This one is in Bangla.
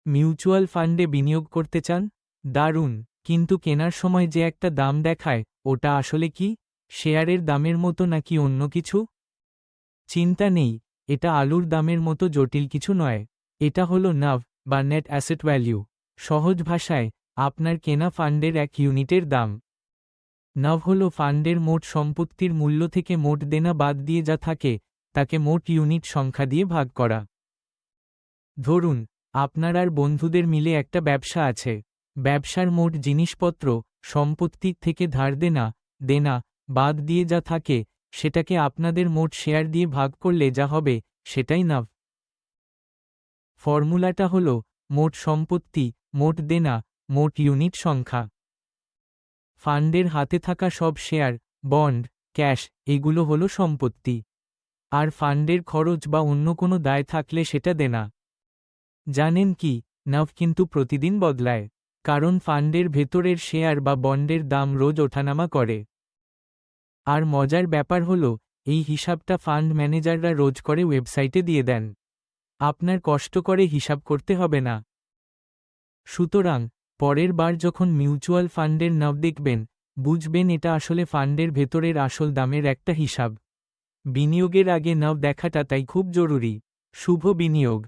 মিউচুয়াল ফান্ডে বিনিয়োগ করতে চান? দারুণ, কিন্তু কেনার সময় যে একটা দাম দেখায়, ওটা আসলে কি? শেয়ারের দামের মতো নাকি অন্য কিছু? চিন্তা নেই, এটা আলুর দামের মতো জটিল কিছু নয়। এটা হলো নাভ বা নেট অ্যাসেট ভ্যালু। সহজ ভাষায়, আপনার কেনা ফান্ডের এক ইউনিটের দাম। নাভ হল ফান্ডের মোট সম্পত্তির মূল্য থেকে মোট দেনা বাদ দিয়ে যা থাকে, তাকে মোট ইউনিট সংখ্যা দিয়ে ভাগ করা। ধরুন, আপনার আর বন্ধুদের মিলে একটা ব্যবসা আছে। ব্যবসার মোট জিনিসপত্র, সম্পত্তি থেকে ধার দেনা বাদ দিয়ে যা থাকে, সেটাকে আপনাদের মোট শেয়ার দিয়ে ভাগ করলে যা হবে, সেটাই নাভ। ফর্মুলাটা হল মোট সম্পত্তি, মোট দেনা, মোট ইউনিট সংখ্যা। ফান্ডের হাতে থাকা সব শেয়ার, বন্ড, ক্যাশ, এগুলো হলো সম্পত্তি। আর ফান্ডের খরচ বা অন্য কোনো দায় থাকলে সেটা দেনা। জানেন কি, নাভ কিন্তু প্রতিদিন বদলায়, কারণ ফান্ডের ভেতরের শেয়ার বা বন্ডের দাম রোজ ওঠানামা করে। আর মজার ব্যাপার হলো, এই হিসাবটা ফান্ড ম্যানেজাররা রোজ করে ওয়েবসাইটে দিয়ে দেন। আপনার কষ্ট করে হিসাব করতে হবে না। সুতরাং, পরের বার যখন মিউচুয়াল ফান্ডের নাভ দেখবেন, বুঝবেন এটা আসলে ফান্ডের ভেতরের আসল দামের একটা হিসাব। বিনিয়োগের আগে নাভ দেখাটা তাই খুব জরুরি। শুভ বিনিয়োগ।